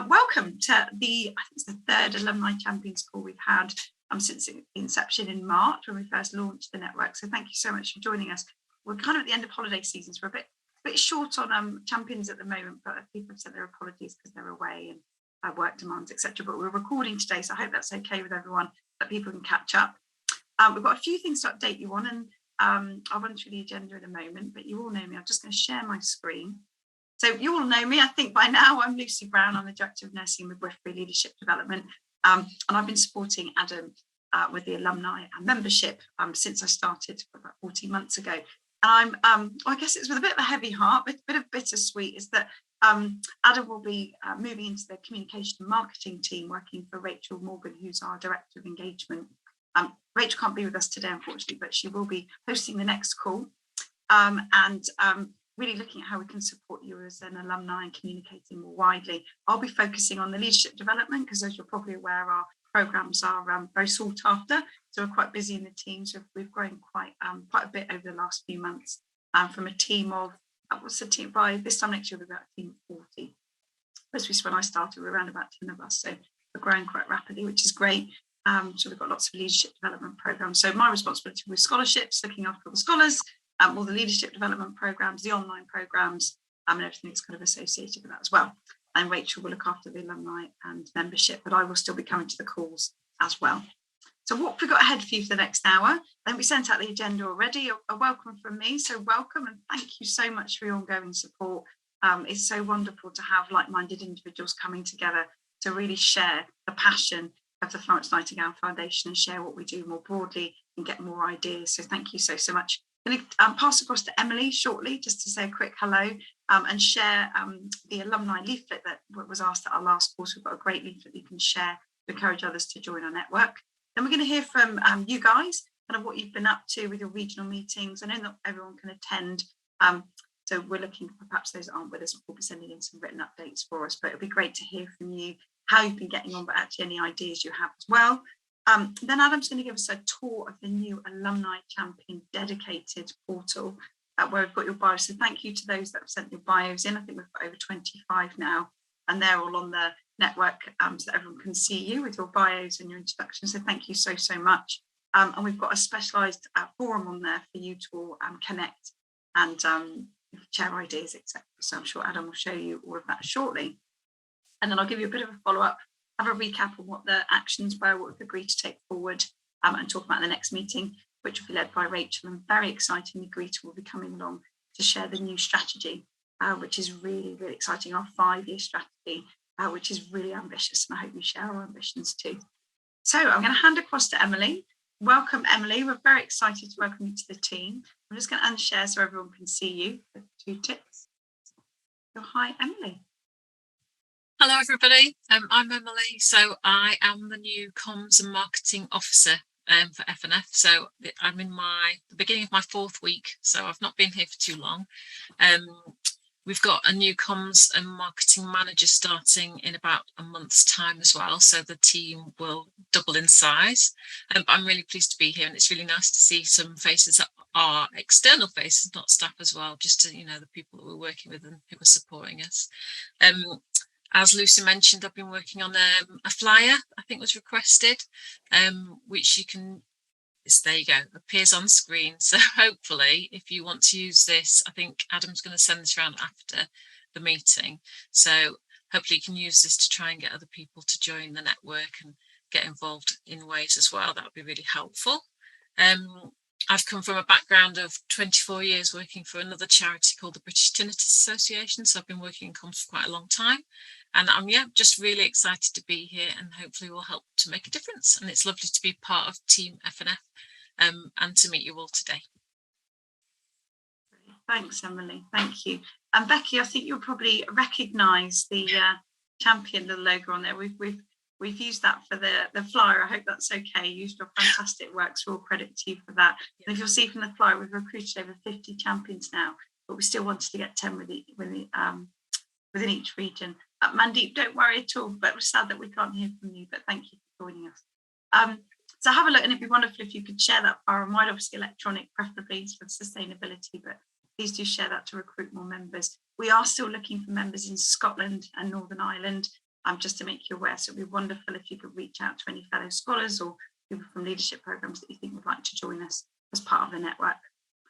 welcome to I think it's the third Alumni Champions call we've had since inception in March when we first launched the network. So thank you so much for joining us. We're kind of at the end of holiday season, so we're a bit short on champions at the moment, but people have sent their apologies because they're away and work demands, etc. But we're recording today, so I hope that's okay with everyone, that people can catch up. We've got a few things to update you on, and I'll run through the agenda in a moment, but you all know me. I'm just going to share my screen. So you all know me, I think by now. I'm Lucy Brown. I'm the Director of Nursing and Midwifery Leadership Development. And I've been supporting Adam with the alumni and membership since I started about 14 months ago. And I guess it's with a bit of a heavy heart, but a bit of bittersweet, is that Adam will be moving into the communication and marketing team, working for Rachel Morgan, who's our Director of Engagement. Rachel can't be with us today, unfortunately, but she will be hosting the next call. Really looking at how we can support you as an alumni and communicating more widely. I'll be focusing on the leadership development because, as you're probably aware, our programs are very sought after. So we're quite busy in the team. So we've grown quite a bit over the last few months from a team of, what's the team? By this time next year, we'll be about a team of 40. Whereas when I started, we were around about 10 of us. So we're growing quite rapidly, which is great. So we've got lots of leadership development programs. So my responsibility with scholarships, looking after all the scholars, all the leadership development programs, the online programs, and everything that's kind of associated with that as well. And Rachel will look after the alumni and membership, but I will still be coming to the calls as well. So what have we got ahead for you for the next hour? I think we sent out the agenda already, a welcome from me. So welcome, and thank you so much for your ongoing support. It's so wonderful to have like-minded individuals coming together to really share the passion of the Florence Nightingale Foundation and share what we do more broadly and get more ideas. So thank you so much. I'm going to pass across to Emily shortly just to say a quick hello and share the alumni leaflet that was asked at our last course. We've got a great leaflet you can share to encourage others to join our network. Then we're going to hear from you guys, kind of what you've been up to with your regional meetings. I know not everyone can attend, so we're looking for perhaps those that aren't with us will be sending in some written updates for us, but it'll be great to hear from you how you've been getting on, but actually any ideas you have as well. Then Adam's going to give us a tour of the new Alumni Champion dedicated portal where we've got your bios. So thank you to those that have sent your bios in. I think we've got over 25 now, and they're all on the network so that everyone can see you with your bios and your introductions. So thank you so much. And we've got a specialised forum on there for you to all connect and share ideas, etc. So I'm sure Adam will show you all of that shortly. And then I'll give you a bit of a follow-up, have a recap on what the actions were, what we've agreed to take forward, and talk about the next meeting, which will be led by Rachel. And very excitingly, Greta will be coming along to share the new strategy, which is really, really exciting, our 5-year strategy, which is really ambitious. And I hope you share our ambitions too. So I'm going to hand across to Emily. Welcome, Emily. We're very excited to welcome you to the team. I'm just going to unshare so everyone can see you with 2 tips. So hi, Emily. Hello everybody, I'm Emily, so I am the new Comms and Marketing Officer for FNF. So I'm in the beginning of my 4th week, so I've not been here for too long. We've got a new Comms and Marketing Manager starting in about a month's time as well, so the team will double in size. But I'm really pleased to be here, and it's really nice to see some faces that are external faces, not staff as well, just to, the people that we're working with and who are supporting us. As Lucy mentioned, I've been working on a flyer, I think was requested, which you can, there you go, appears on screen. So hopefully, if you want to use this, I think Adam's going to send this around after the meeting. So hopefully you can use this to try and get other people to join the network and get involved in ways as well. That would be really helpful. I've come from a background of 24 years working for another charity called the British Tinnitus Association. So I've been working in comms for quite a long time. And I'm just really excited to be here, and hopefully we'll help to make a difference. And it's lovely to be part of Team FNF and to meet you all today. Thanks, Emily. Thank you. And Becky, I think you'll probably recognise the champion, the logo on there. We've used that for the flyer. I hope that's okay. You used your fantastic work, so all credit to you for that. Yeah. And if you'll see from the flyer, we've recruited over 50 champions now, but we still wanted to get 10 within each region. Mandeep, don't worry at all, but we're sad that we can't hear from you, but thank you for joining us. So have a look, and it'd be wonderful if you could share that far and wide, obviously electronic, preferably for sustainability, but please do share that to recruit more members. We are still looking for members in Scotland and Northern Ireland. just to make you aware. So it'd be wonderful if you could reach out to any fellow scholars or people from leadership programs that you think would like to join us as part of the network.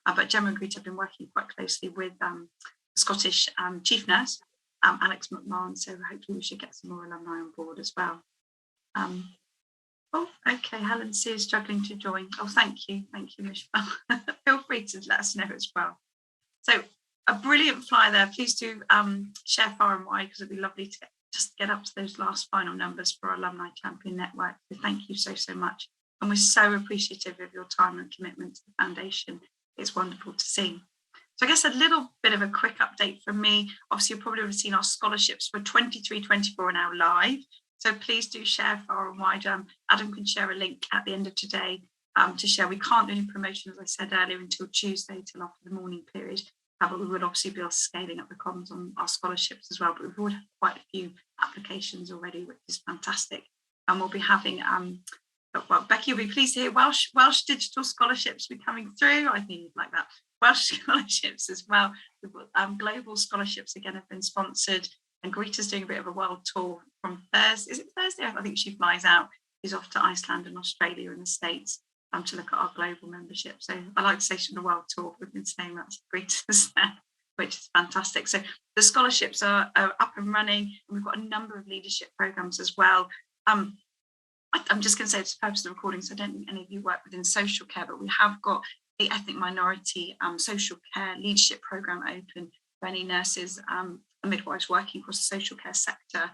But Gemma and Greta have been working quite closely with Scottish Chief Nurse, Alex McMahon, so hopefully we should get some more alumni on board as well. Oh, okay, Helen C is struggling to join. Oh, thank you, Michelle. Feel free to let us know as well. So a brilliant flyer there. Please do share far and wide, because it'd be lovely to just get up to those last final numbers for our Alumni Champion Network. So thank you so much. And we're so appreciative of your time and commitment to the foundation. It's wonderful to see. So I guess a little bit of a quick update from me. Obviously, you probably would have seen our scholarships for 23-24 are now live. So please do share far and wide. Adam can share a link at the end of today to share. We can't do any promotion, as I said earlier, until Tuesday, till after the morning period. But we will obviously be scaling up the comms on our scholarships as well. But we've already had quite a few applications already, which is fantastic. And we'll be having, well, Becky will be pleased to hear Welsh digital scholarships be coming through. I think you'd like that. Welsh scholarships as well. Global scholarships again have been sponsored. And Greta's doing a bit of a world tour from Thursday. Is it Thursday? I think she flies out. She's off to Iceland and Australia and the States to look at our global membership. So I like to say she's on a world tour. We've been saying that's Greta's there, which is fantastic. So the scholarships are up and running, and we've got a number of leadership programs as well. I'm just going to say it's the purpose of the recording, so I don't think any of you work within social care, but we have got the ethnic minority social care leadership program open for any nurses and midwives working across the social care sector.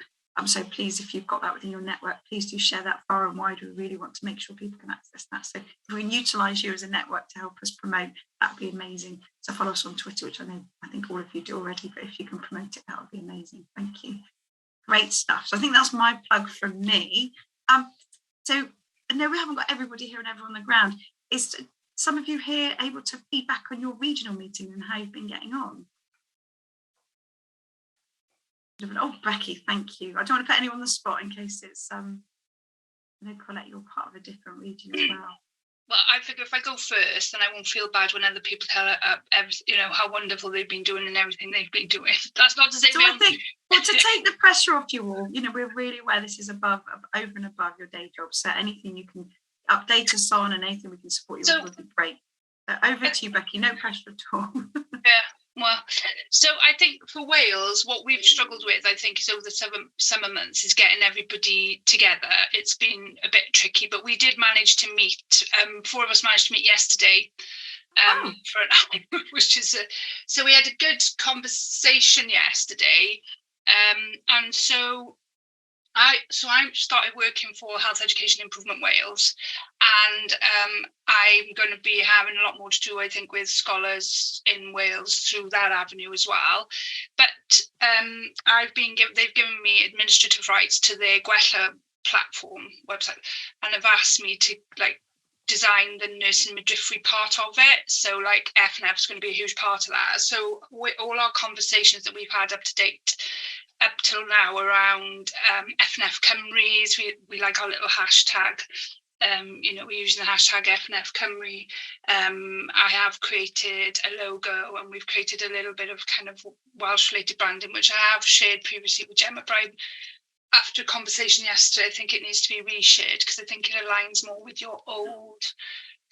So please, if you've got that within your network, please do share that far and wide. We really want to make sure people can access that. So if we can utilise you as a network to help us promote, that would be amazing. So follow us on Twitter, which I think all of you do already, but if you can promote it, that would be amazing. Thank you. Great stuff. So I think that's my plug from me. So I know we haven't got everybody here and everyone on the ground. Is some of you here able to feedback on your regional meeting and how you've been getting on? Oh, Becky, thank you. I don't want to put anyone on the spot in case it's, I know, Colette, you're part of a different region as well. Well, I figure if I go first, then I won't feel bad when other people tell how wonderful they've been doing and everything they've been doing. That's not to say. So I think, well, to take the pressure off you all, we're really aware this is over and above your day job. So anything you can update us on and anything we can support you with would be great. So over to you, Becky. No pressure at all. Yeah. Well, so I think for Wales, what we've struggled with, I think, is over the summer months is getting everybody together. It's been a bit tricky, but we did manage to meet. 4 of us managed to meet yesterday for an hour, which is so we had a good conversation yesterday, and so I started working for Health Education Improvement Wales, and I'm going to be having a lot more to do, I think, with scholars in Wales through that avenue as well. But they've given me administrative rights to their Gwella platform website, and have asked me to design the nursing midwifery part of it. So FNF is going to be a huge part of that. So all our conversations that we've had up to date up till now around FNF Cymru's, we like our little hashtag. We're using the hashtag FNF Cymru. I have created a logo, and we've created a little bit of kind of Welsh related branding, which I have shared previously with Gemma. But after a conversation yesterday, I think it needs to be reshared because I think it aligns more with your old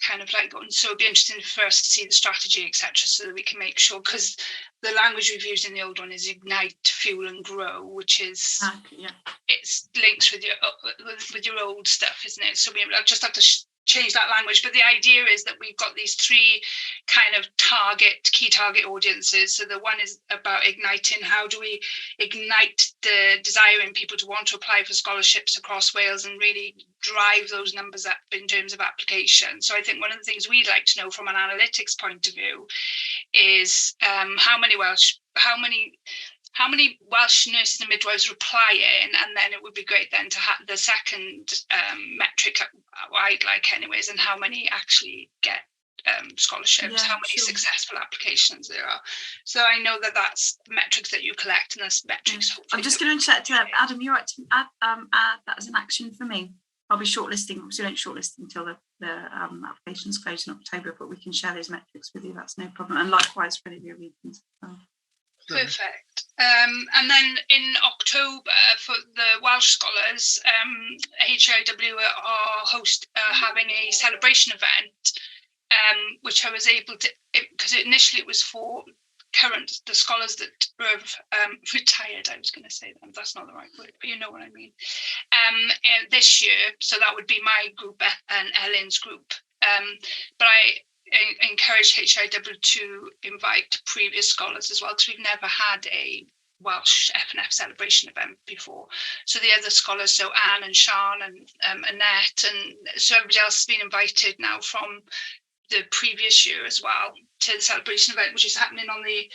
kind of and so it'd be interesting for us to see the strategy, etc., so that we can make sure, because the language we've used in the old one is ignite, fuel and grow, which is it's links with your old stuff, isn't it? So we just have to change that language, but the idea is that we've got these 3 kind of key target audiences. So the one is about igniting. How do we ignite the desire in people to want to apply for scholarships across Wales and really drive those numbers up in terms of application? So I think one of the things we'd like to know from an analytics point of view is how many Welsh nurses and midwives reply in, and then it would be great then to have the second metric I'd like anyways, and how many actually get scholarships, how many successful applications there are. So I know that that's the metrics that you collect, and that's metrics. I'm just going to check to that. Adam, you're right to add that as an action for me. I'll be shortlisting. Obviously, we don't shortlist until the applications close in October, but we can share those metrics with you. That's no problem. And likewise for any of your regions as well. Perfect. And then in October, October, for the Welsh scholars, HIW are having a celebration event, which I was able to, because initially it was for the scholars that were retired. I was going to say that, that's not the right word, but you know what I mean. This year, so that would be my group and Ellen's group. But I encourage HIW to invite previous scholars as well, because we've never had a Welsh FNF celebration event before. So the other scholars, so Anne and Sian and Annette, and so everybody else has been invited now from the previous year as well to the celebration event, which is happening on the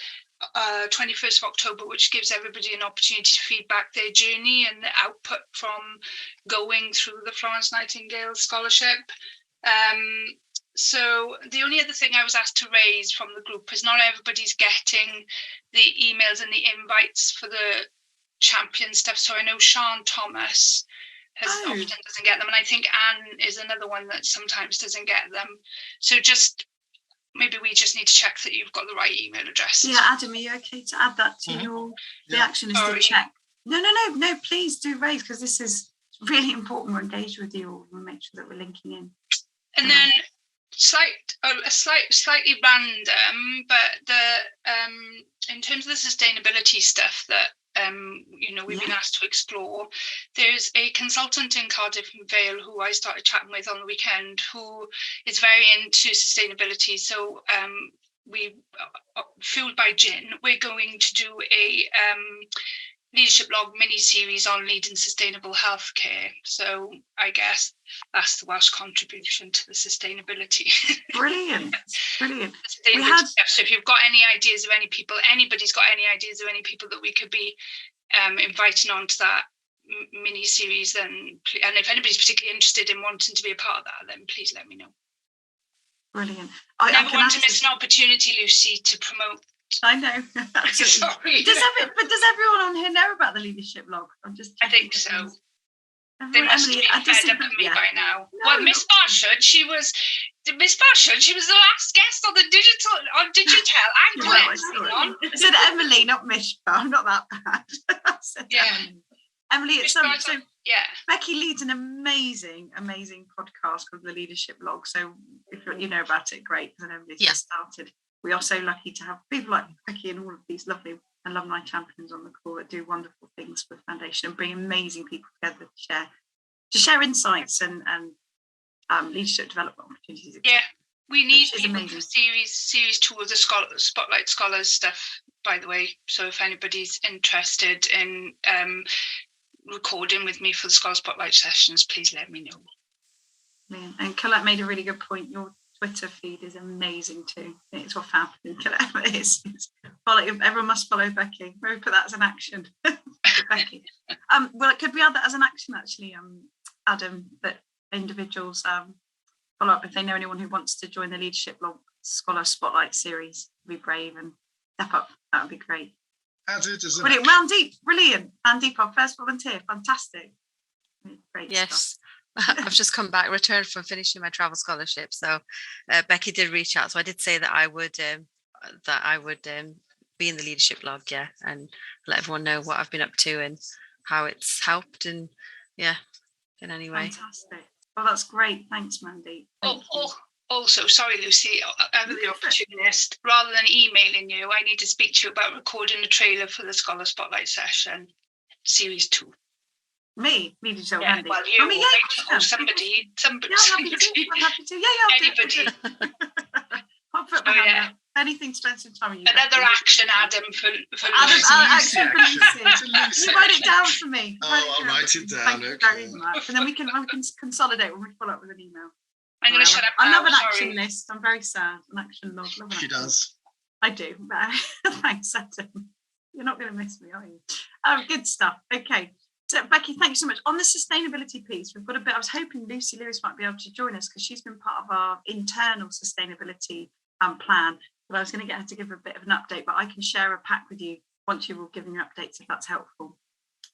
21st of October, which gives everybody an opportunity to feedback their journey and the output from going through the Florence Nightingale Scholarship. So the only other thing I was asked to raise from the group is not everybody's getting the emails and the invites for the champion stuff. So I know Sian Thomas often doesn't get them, and I think Anne is another one that sometimes doesn't get them. So just maybe we just need to check that you've got the right email address. Yeah, Adam, are you okay to add that to your the action list to check? No, please do raise, because this is really important. We're engaged with you all. We'll make sure that we're linking in. And then slightly random, but the in terms of the sustainability stuff that we've been asked to explore, there's a consultant in Cardiff and Vale who I started chatting with on the weekend who is very into sustainability. So we, fueled by gin, we're going to do a leadership log mini series on leading sustainable healthcare. So I guess that's the Welsh contribution to the sustainability. Brilliant. So if you've got any ideas of anybody's got any ideas of any people that we could be inviting onto that mini series, then, and if anybody's particularly interested in wanting to be a part of that, then please let me know. Brilliant. I never want to miss an opportunity, Lucy, to promote. I know. Sorry. Does everyone on here know about the leadership log? I think so. They must be fed up with me by now. No, well, Miss Barshard, she was the last guest on Digital. I said Emily, not Miss. I'm not that bad. Emily, it's so Becky leads an amazing podcast called the Leadership Log. So if you know about it, great, because Emily's just started. We are so lucky to have people like Becky and all of these lovely alumni champions on the call that do wonderful things for the foundation and bring amazing people together to share insights and leadership development opportunities. Yeah, we need people for series 2 of the Spotlight Scholars stuff, by the way. So if anybody's interested in recording with me for the Scholar Spotlight sessions, please let me know. Yeah. And Colette made a really good point. Your Twitter feed is amazing too. It's what happened. Everyone must follow Becky. Maybe put that as an action. Becky. Well, could we add that as an action actually, Adam, that individuals follow up if they know anyone who wants to join the Leadership Log Scholar Spotlight series, be brave and step up. That would be great. Added as an brilliant. Well, Mandeep, brilliant. Mandeep, our first volunteer, fantastic. Great. Yes. Stuff. I've just returned from finishing my travel scholarship. So Becky did reach out. So I did say that I would be in the leadership log, and let everyone know what I've been up to and how it's helped, and in any way. Fantastic. Well, that's great. Thanks, Mandy. Also, sorry, Lucy, I'm the opportunist. Rather than emailing you, I need to speak to you about recording a trailer for the Scholar Spotlight session, series 2. Me to show Mandy. Well, you, somebody. I'm happy to. Anybody. I'll put my hand up. Anything to spend some time with you. Another action, Adam, for Lucy. You write it down for me. I'll write it down. Thank you very much. And then we can consolidate when we follow up with an email. I'm going to shut up now. I love an sorry. action list. I'm very sad. An action log. She does. I do. Thanks, Adam. You're not going to miss me, are you? Good stuff. Okay. So, Becky, thank you so much. On the sustainability piece, we've got a bit. I was hoping Lucy Lewis might be able to join us because she's been part of our internal sustainability plan. But I was going to get her to give a bit of an update, but I can share a pack with you once you've all given your updates if that's helpful,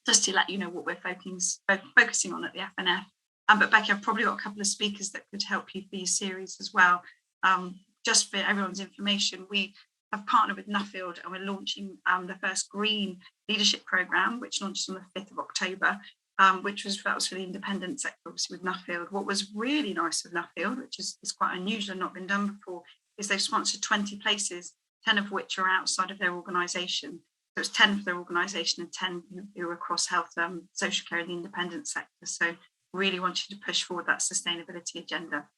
just to let you know what we're focusing on at the FNF. But Becky, I've probably got a couple of speakers that could help you for your series as well. Just for everyone's information, we have partnered with Nuffield, and we're launching the first green leadership programme, which launched on the 5th of October, which was for the independent sector, obviously with Nuffield. What was really nice with Nuffield, which is quite unusual and not been done before, is they've sponsored 20 places, 10 of which are outside of their organisation. So it's 10 for their organisation and 10 who are across health, social care and the independent sector. So really wanted to push forward that sustainability agenda.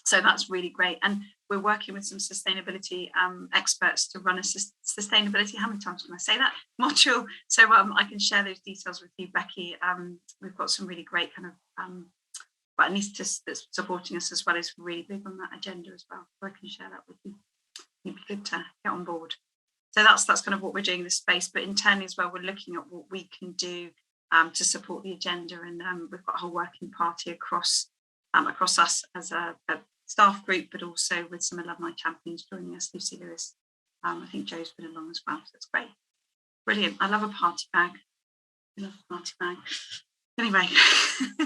So that's really great. And we're working with some sustainability experts to run a sustainability, how many times can I say that, module. So I can share those details with you, Becky. We've got some really great kind of, but Anita that's supporting us as well is really big on that agenda as well. So I can share that with you. It'd be good to get on board. So that's kind of what we're doing in this space, but internally as well, we're looking at what we can do to support the agenda. And we've got a whole working party across us as a staff group, but also with some alumni champions joining us. Lucy Lewis, I think Joe's been along as well, so it's great. Brilliant. I love a party bag. I love a party bag. Anyway,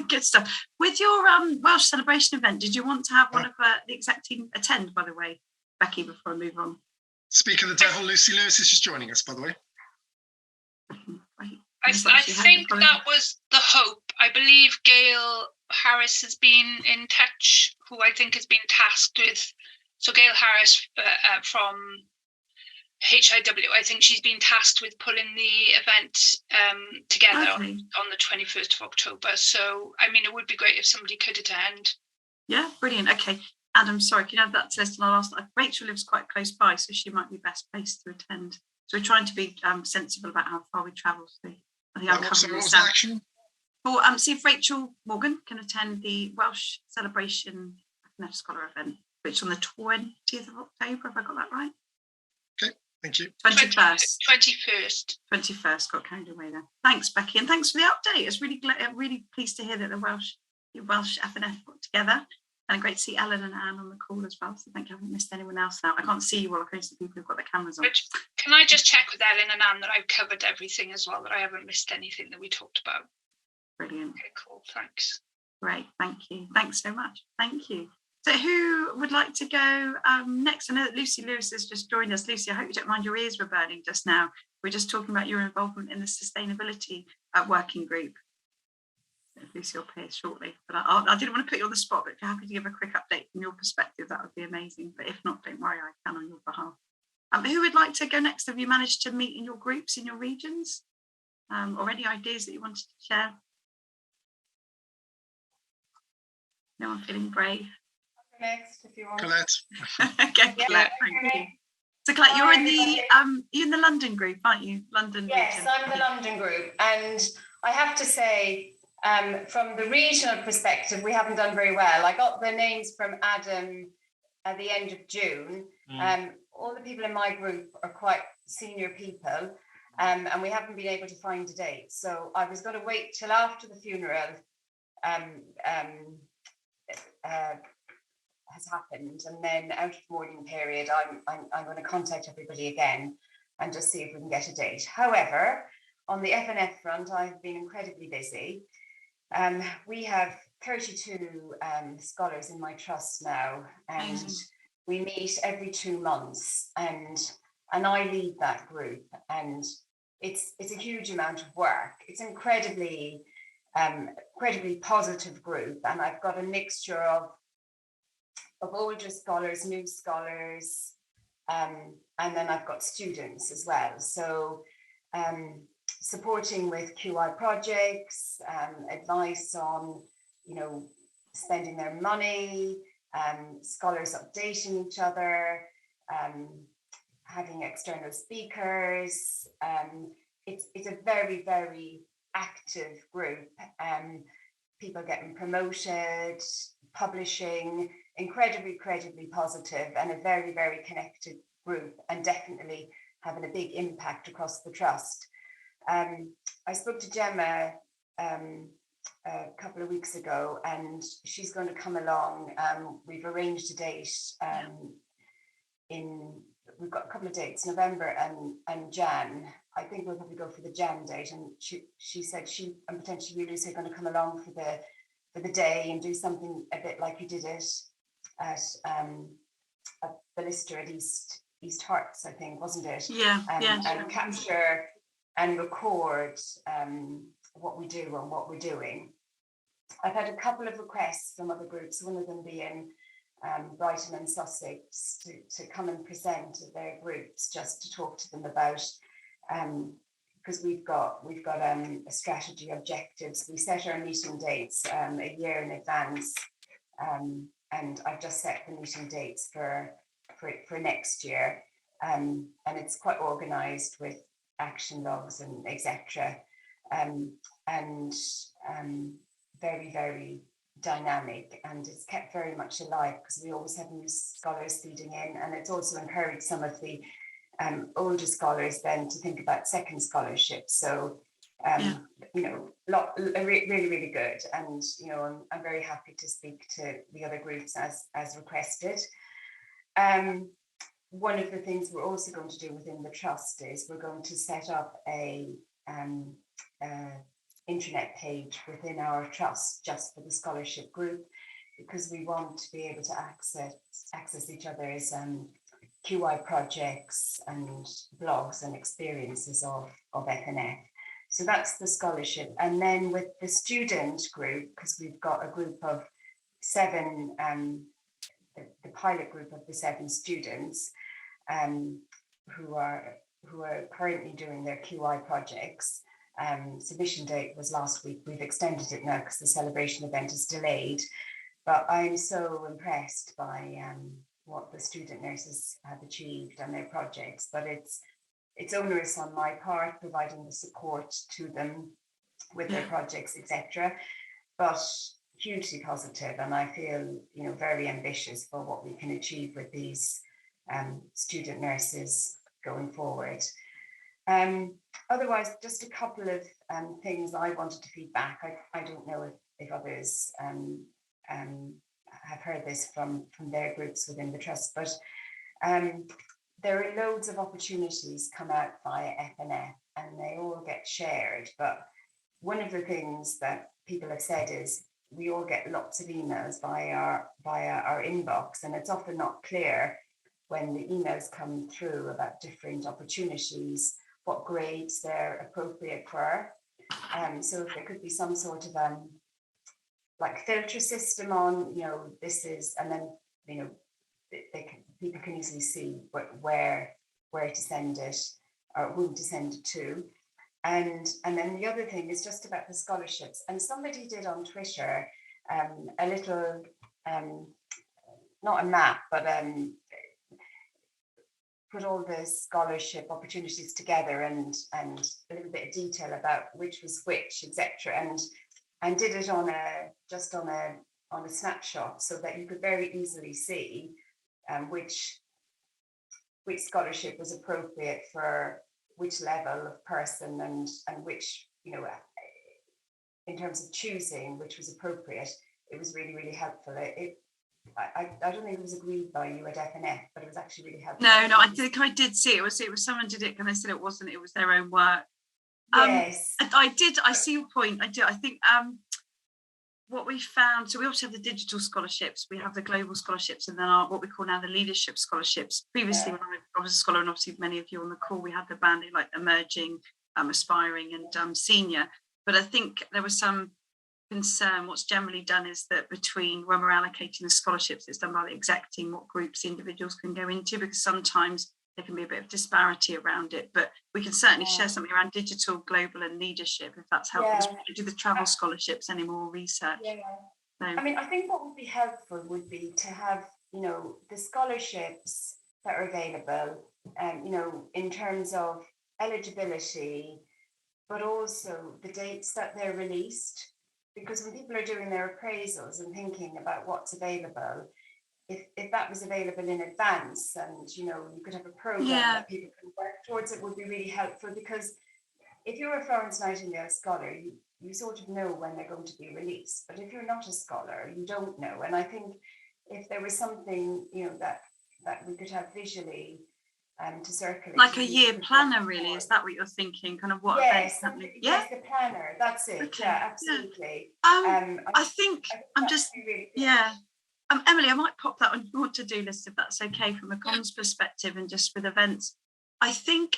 good stuff. With your Welsh celebration event, did you want to have one of the exec team attend, by the way, Becky, before I move on? Speak of the devil, Lucy Lewis is just joining us, by the way. Right. I think that was the hope. I believe Gail Harris has been in touch, who I think has been tasked with. So Gail Harris from HIW, I think she's been tasked with pulling the event together on the 21st of October. So, I mean, it would be great if somebody could attend. Yeah, brilliant. Okay. Adam, sorry, can you add that to this? And I'll ask, Rachel lives quite close by, so she might be best placed to attend. So we're trying to be sensible about how far we travel. So I think What was the action? Or see if Rachel Morgan can attend the Welsh Celebration FNF Scholar event, which is on the 20th of October. Have I got that right? Okay, thank you. 21st. 21st. Got carried away there. Thanks, Becky, and thanks for the update. It's really pleased to hear that the Welsh FNF got together. And great to see Ellen and Anne on the call as well. So thank you. I haven't missed anyone else now. I can't see you all. I can see people who've got their cameras on. Can I just check with Ellen and Anne that I've covered everything as well, that I haven't missed anything that we talked about? Brilliant. Okay, cool. Thanks. Great. Thank you. Thanks so much. Thank you. So who would like to go next? I know that Lucy Lewis has just joined us. Lucy, I hope you don't mind, your ears were burning just now. We're just talking about your involvement in the sustainability working group. Lucy will appear shortly, but I didn't want to put you on the spot, but if you're happy to give a quick update from your perspective, that would be amazing. But if not, don't worry, I can on your behalf. Who would like to go next? Have you managed to meet in your groups, in your regions? Or any ideas that you wanted to share? No one feeling brave? Next, if you want. Colette. Okay, Yeah, Colette, thank you. So Colette, you're in the London group, aren't you? London Yes, region. I'm the London group, and I have to say, from the regional perspective, we haven't done very well. I got the names from Adam at the end of June. All the people in my group are quite senior people, and we haven't been able to find a date. So I was going to wait till after the funeral has happened, and then out of mourning period, I'm going to contact everybody again and just see if we can get a date. However, on the FNF front, I've been incredibly busy. We have 32 scholars in my trust now, and we meet every 2 months, and I lead that group, and it's a huge amount of work. It's incredibly positive group, and I've got a mixture of older scholars, new scholars, and then I've got students as well. So supporting with QI projects, advice on, spending their money, scholars updating each other, having external speakers. It's a very, very active group. People getting promoted, publishing, incredibly positive, and a very, very connected group, and definitely having a big impact across the trust. I spoke to Gemma a couple of weeks ago, and she's going to come along. We've arranged a date we've got a couple of dates, November and Jan. I think we'll probably go for the Jan date, and she said she and potentially Lucy are going to come along for the day and do something a bit like you did it at the Lister at East Herts, I think, wasn't it? Yeah, And capture and record what we do and what we're doing. I've had a couple of requests from other groups, one of them being Brighton and Sussex, to come and present at their groups, just to talk to them about, because we've got a strategy objectives. We set our meeting dates a year in advance, and I've just set the meeting dates for next year, and it's quite organised with action logs and etc. And very, very dynamic, and it's kept very much alive because we always have new scholars feeding in, and it's also encouraged some of the older scholars then to think about second scholarships. So really good, and I'm very happy to speak to the other groups as requested. One of the things we're also going to do within the trust is we're going to set up a intranet page within our trust just for the scholarship group, because we want to be able to access each other's QI projects and blogs and experiences of FNF. So that's the scholarship. And then with the student group, because we've got a group of 7, the pilot group of the 7 students who are currently doing their QI projects. Submission date was last week. We've extended it now because the celebration event is delayed. But I'm so impressed by what the student nurses have achieved on their projects. But it's onerous on my part, providing the support to them with their projects, etc. But hugely positive, and I feel very ambitious for what we can achieve with these student nurses going forward. Otherwise, just a couple of things I wanted to feed back. I don't know if others have heard this from their groups within the trust, but there are loads of opportunities come out via FNF, and they all get shared. But one of the things that people have said is we all get lots of emails via our inbox, and it's often not clear when the emails come through about different opportunities, what grades they're appropriate for. So if there could be some sort of like filter system on, this is, and then people can easily see where to send it or whom to send it to. And then the other thing is just about the scholarships. And somebody did on Twitter a little, not a map, but put all the scholarship opportunities together and a little bit of detail about which was which, etc. And did it on a snapshot, so that you could very easily see which scholarship was appropriate for which level of person, and which, in terms of choosing which was appropriate. It was really, really helpful. I don't think it was agreed by you at FNF, but it was actually really helpful. No, I think I did see it. Was someone did it, and they said it wasn't. It was their own work. Yes, I see your point. I do. I think what we found. So we also have the digital scholarships. We have the global scholarships, and then what we call now the leadership scholarships. Previously, when I was a scholar, and obviously many of you on the call, we had the banding like emerging, aspiring, and senior. But I think there was some concern. What's generally done is that between when we're allocating the scholarships, it's done by the exec team what groups the individuals can go into, because sometimes there can be a bit of disparity around it. But we can certainly share something around digital, global, and leadership if that's helpful. We don't do the travel scholarships anymore, research. So, I mean, I think what would be helpful would be to have the scholarships that are available, in terms of eligibility, but also the dates that they're released. Because when people are doing their appraisals and thinking about what's available, if that was available in advance, and you could have a program that people can work towards, it would be really helpful. Because if you're a Florence Nightingale scholar, you sort of know when they're going to be released. But if you're not a scholar, you don't know. And I think if there was something that we could have visually to circulate, like a year planner, really, is that what you're thinking? Kind of what? Yes, yes, the planner. That's it. Okay. Yeah, absolutely. I think I'm just really yeah. Emily, I might pop that on your to-do list if that's okay from a comms perspective and just with events. I think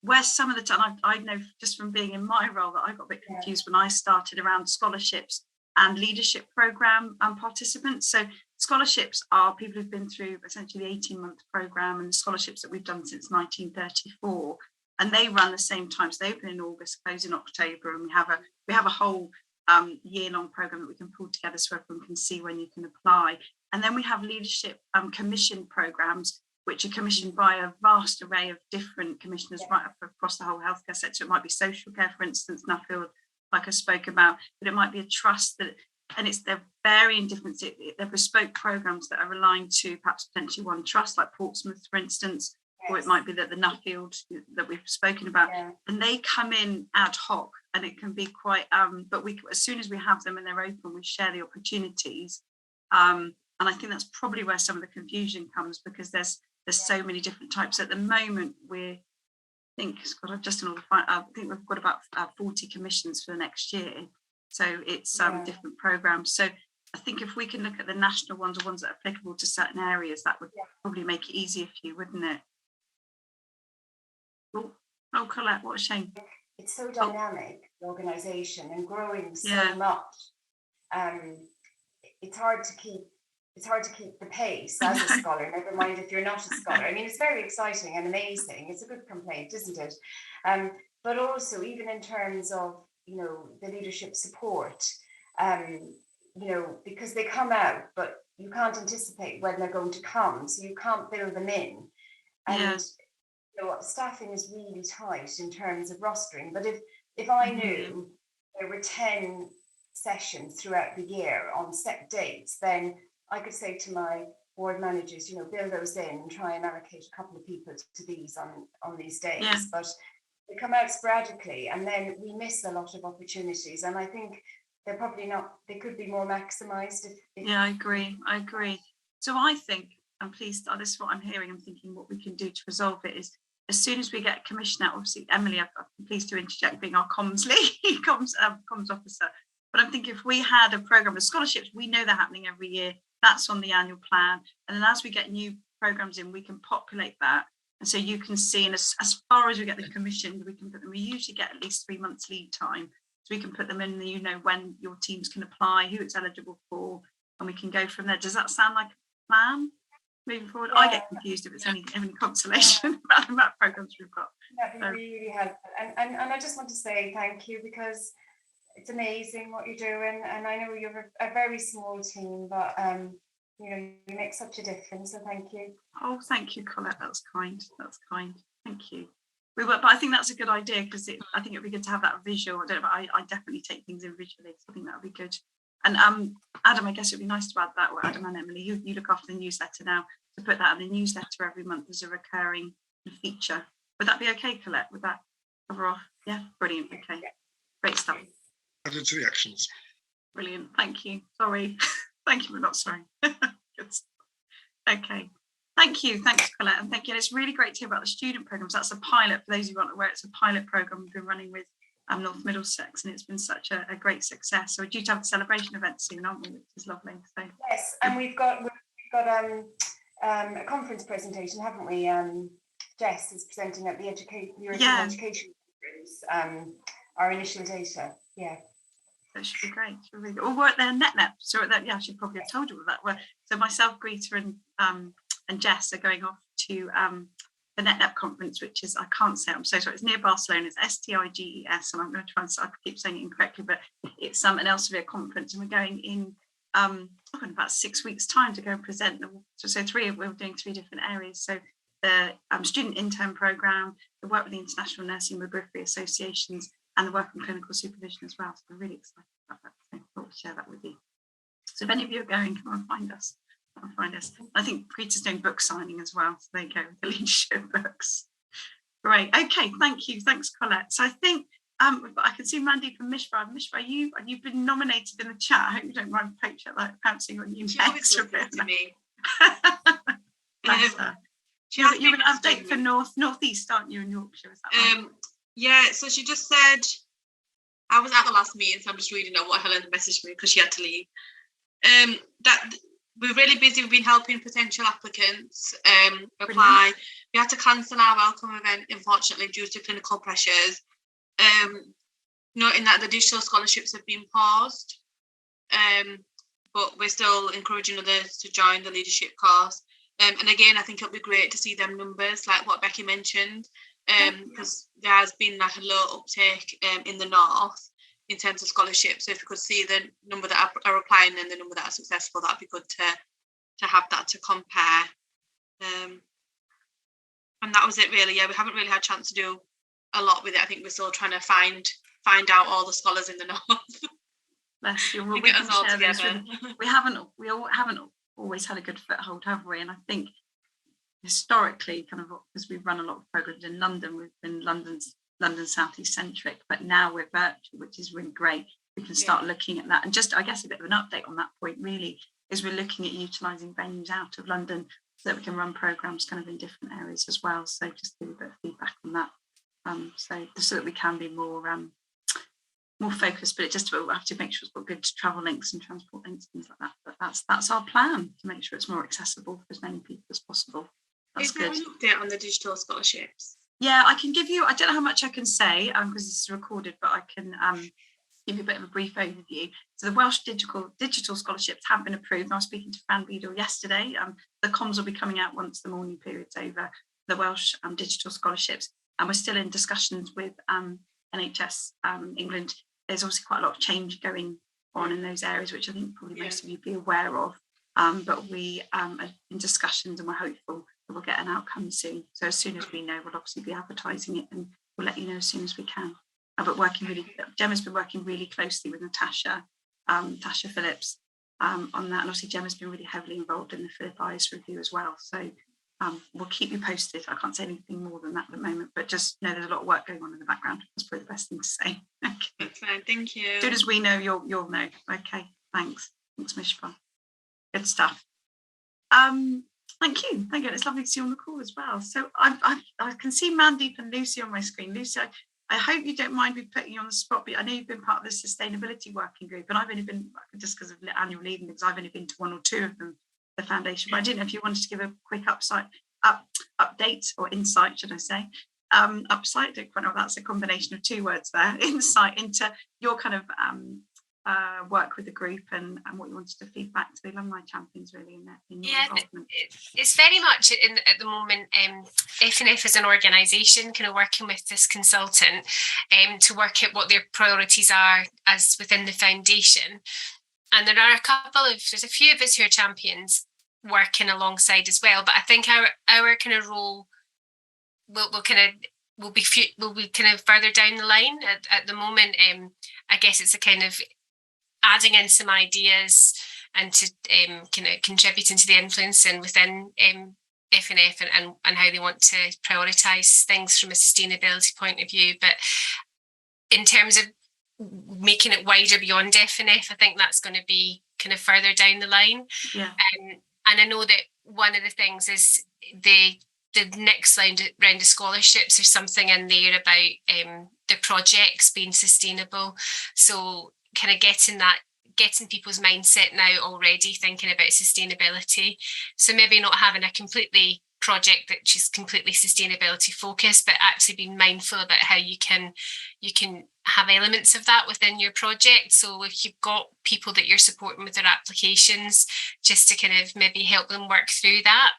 where some of the time I know just from being in my role that I got a bit confused when I started around scholarships and leadership program participants. So scholarships are people who've been through essentially the 18-month program, and the scholarships that we've done since 1934, and they run the same time. So they open in August, close in October, and we have a whole year-long program that we can pull together so everyone can see when you can apply. And then we have leadership commission programs, which are commissioned by a vast array of different commissioners right up across the whole healthcare sector. It might be social care, for instance, Nuffield, like I spoke about, but it might be a trust that, and they're varying different, they're bespoke programs that are aligned to perhaps potentially one trust, like Portsmouth, for instance, or it might be that the Nuffield that we've spoken about, and they come in ad hoc, and it can be quite, but we, as soon as we have them and they're open, we share the opportunities. And I think that's probably where some of the confusion comes, because there's so many different types. At the moment, I think we've got about 40 commissions for the next year. So it's different programs. So I think if we can look at the national ones, or ones that are applicable to certain areas, that would probably make it easier for you, wouldn't it? Oh, Colette, what a shame. It's so dynamic, the organisation, and growing so much. It's hard to keep the pace as a scholar, never mind if you're not a scholar. I mean, it's very exciting and amazing. It's a good complaint, isn't it? But also, even in terms of, the leadership support, because they come out, but you can't anticipate when they're going to come, so you can't build them in. And staffing is really tight in terms of rostering. But if I knew there were 10 sessions throughout the year on set dates, then I could say to my ward managers, build those in and try and allocate a couple of people to these on these days. But they come out sporadically, and then we miss a lot of opportunities. And I think they're probably not, they could be more maximised. I agree. So I think, I'm pleased, this is what I'm hearing, I'm thinking what we can do to resolve it is, as soon as we get a commissioner, obviously, Emily, I'm pleased to interject being our comms lead, comms officer. But I'm thinking if we had a programme of scholarships, we know they're happening every year. That's on the annual plan. And then as we get new programmes in, we can populate that. And so you can see, and as far as we get them commissioned, we can put them, we usually get at least 3 months lead time. So we can put them in, when your teams can apply, who it's eligible for, and we can go from there. Does that sound like a plan moving forward? I get confused if it's any consolation about the amount of programs we've got. That'd be really helpful. And I just want to say thank you, because it's amazing what you're doing. And I know you're a very small team, but you make such a difference. So thank you. Oh, thank you, Colette. That's kind. Thank you. But I think that's a good idea, because I think it'd be good to have that visual. I don't know, but I definitely take things in visually. So I think that would be good. And Adam, I guess it'd be nice to add that, or Adam and Emily, you look after the newsletter now, to put that in the newsletter every month as a recurring feature. Would that be okay, Colette? Would that cover off? Yeah, brilliant. Okay, great stuff. Added to the actions. Brilliant. Thank you. Sorry. Thank you, but not sorry. Good stuff. Okay. Thank you. Thanks, Colette. And thank you. And it's really great to hear about the student programs. That's a pilot. For those who aren't aware, it's a pilot program we've been running with North Middlesex, and it's been such a great success. So we're due to have a celebration event soon, aren't we? Which is lovely. So yes, and we've got a conference presentation, haven't we? Jess is presenting at the European Education Conference. Our initial data. Yeah. That should be great. Or we're at their NetNet. So I should probably have told you all that. So myself, Greta, and Jess are going off to the NetNet conference, which is, I can't say, I'm so sorry, it's near Barcelona. It's STIGES, and I'm going to try and, I keep saying it incorrectly, but it's an Elsevier conference, and we're going in about 6 weeks' time to go and present. We're doing 3 different areas. So the student intern programme, the work with the International Nursing Midwifery Associations, and the work on clinical supervision as well. So we're really excited about that. So I thought to share that with you. So if any of you are going, come and find us. I think Greta's doing book signing as well. So there you go, with the leadership books. Great. Okay, thank you. Thanks, Colette. So I think I can see Mandy from Mishra. Mishra, you've been nominated in the chat. I hope you don't mind pouncing on you. She always listens to me. You're an update for Northeast, aren't you, in Yorkshire? Is that right? Yeah, so she just said, I was at the last meeting, so I'm just reading out what Helen messaged me because she had to leave. That we're really busy. We've been helping potential applicants apply. We had to cancel our welcome event, unfortunately, due to clinical pressures. Noting that the digital scholarships have been paused, but we're still encouraging others to join the leadership course. And again, I think it'll be great to see them numbers, like what Becky mentioned, because there has been like a low uptake in the north in terms of scholarships. So if you could see the number that are applying and the number that are successful, that'd be good to have that to compare. And that was it really. Yeah, we haven't really had a chance to do a lot with it. I think we're still trying to find out all the scholars in the north. Bless you. Well, we can share those with, we haven't always had a good foothold, have we? And I think historically, kind of because we've run a lot of programs in London, we've been London South East centric, but now we're virtual, which is really great. We can start looking at that. And just, I guess, a bit of an update on that point really is we're looking at utilising venues out of London so that we can run programs kind of in different areas as well. So just give a bit of feedback on that. So that we can be more focused, but it just we'll have to make sure it's got good travel links and transport links, things like that. But that's our plan, to make sure it's more accessible for as many people as possible. That's good. Is there an update on the digital scholarships? Yeah, I can give you, I don't know how much I can say because this is recorded, but I can give you a bit of a brief overview. So the Welsh digital scholarships have been approved. I was speaking to Fran Beadle yesterday. The comms will be coming out once the morning period's over, the Welsh digital scholarships. And we're still in discussions with NHS England. There's obviously quite a lot of change going on in those areas, which I think probably most of you be aware of. But we are in discussions and we're hopeful that we'll get an outcome soon. So as soon as we know, we'll obviously be advertising it and we'll let you know as soon as we can. But Gemma's been working really closely with Natasha Phillips on that. And obviously Gemma's been really heavily involved in the Philip Eyes review as well. So we'll keep you posted. I can't say anything more than that at the moment, but just know there's a lot of work going on in the background. That's probably the best thing to say. Okay. That's fine, thank you. As soon as we know, you'll know. Okay, thanks. Thanks, Mishpa. Good stuff. Thank you. It's lovely to see you on the call as well. So I can see Mandeep and Lucy on my screen. Lucy, I hope you don't mind me putting you on the spot, but I know you've been part of the sustainability working group, and I've only been, just because of annual leave, because I've only been to one or two of them, the foundation. But I didn't know if you wanted to give a quick update or insight, should I say? Upside, I don't quite know if that's a combination of two words there. Insight into your kind of work with the group and what you wanted to feed back to the alumni champions really in your involvement. It's very much at the moment FNF as an organisation kind of working with this consultant to work out what their priorities are as within the foundation. And there are there's a few of us who are champions working alongside as well, but I think our kind of role will be kind of further down the line. At the moment, I guess it's a kind of adding in some ideas and to kind of contributing to the influence and within FNF and how they want to prioritise things from a sustainability point of view. But in terms of making it wider beyond FNF, I think that's going to be kind of further down the line. Yeah. And I know that one of the things is the next round of scholarships, there's something in there about the projects being sustainable. So kind of getting people's mindset now already thinking about sustainability. So maybe not having a completely project that's just completely sustainability focused, but actually being mindful about how you can have elements of that within your project. So if you've got people that you're supporting with their applications, just to kind of maybe help them work through that.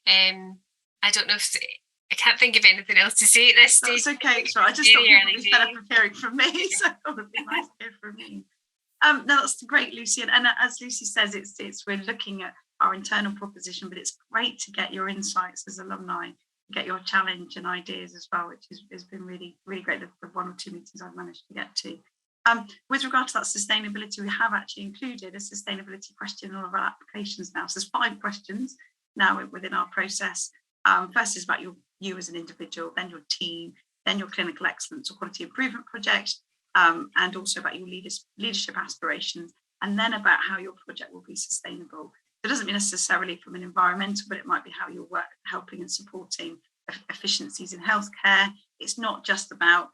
I don't know if I can't think of anything else to say at this stage. That's okay. So I just thought people would be better preparing from me. So it would be nice to hear from me. No, that's great, Lucy. And as Lucy says, it's we're looking at our internal proposition, but it's great to get your insights as alumni, get your challenge and ideas as well, which has been really, really great. The one or two meetings I've managed to get to. With regard to that sustainability, we have actually included a sustainability question in all of our applications now. So there's 5 questions now within our process. First is about you as an individual, then your team, then your clinical excellence or quality improvement project, and also about your leadership aspirations, and then about how your project will be sustainable. It doesn't mean necessarily from an environmental, but it might be how you're helping and supporting efficiencies in healthcare. It's not just about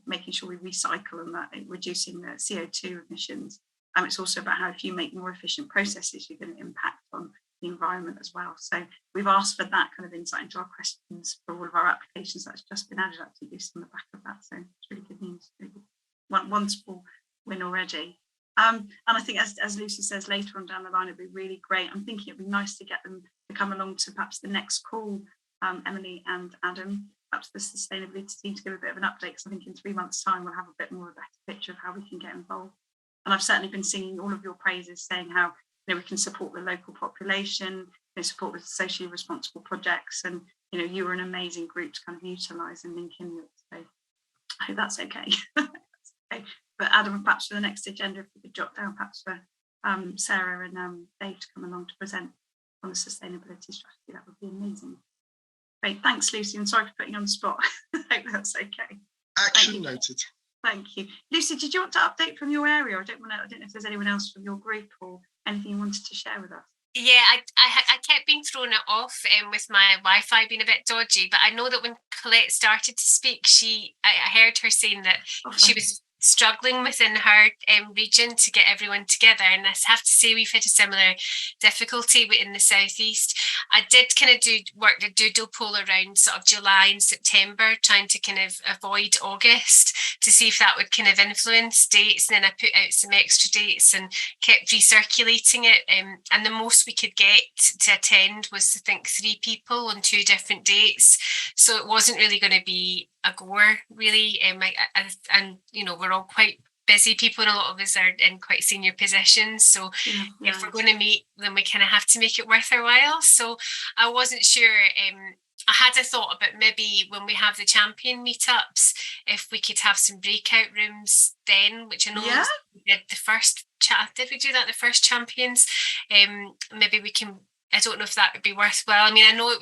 making sure we recycle and that reducing the CO2 emissions. It's also about how if you make more efficient processes, you're going to impact on the environment as well. So we've asked for that kind of insight into our questions for all of our applications. That's just been added up to use on the back of that. So it's really good news. Really good. Wonderful win already. And I think as Lucy says, later on down the line, it'd be really great. I'm thinking it'd be nice to get them to come along to perhaps the next call, Emily and Adam, perhaps the sustainability team, to give a bit of an update, because I think in 3 months' time we'll have a bit more of a better picture of how we can get involved. And I've certainly been singing all of your praises, saying how we can support the local population, support with socially responsible projects, and you were an amazing group to kind of utilise and link in with. So I hope that's okay. Okay. But Adam, perhaps for the next agenda, if we could jot down perhaps for Sarah and Dave to come along to present on the sustainability strategy, that would be amazing. Great, thanks Lucy, and sorry for putting you on the spot. I hope that's okay. Action noted. Thank you. Lucy, did you want to update from your area? I don't know if there's anyone else from your group or anything you wanted to share with us. Yeah, I kept being thrown it off with my Wi-Fi being a bit dodgy, but I know that when Colette started to speak, I heard her saying that she was struggling within her region to get everyone together, and I have to say we've had a similar difficulty in the southeast. I did kind of work the doodle poll around sort of July and September, trying to kind of avoid August to see if that would kind of influence dates, and then I put out some extra dates and kept recirculating it, and the most we could get to attend was I think 3 people on 2 different dates, so it wasn't really going to be a goer really, and we're all quite busy people, and a lot of us are in quite senior positions, so if we're going to meet, then we kind of have to make it worth our while. So I wasn't sure. I had a thought about maybe when we have the champion meetups, if we could have some breakout rooms then, which I know we did the first chat. Did we do that, the first champions? Maybe we can. I don't know if that would be worthwhile. I mean, I know it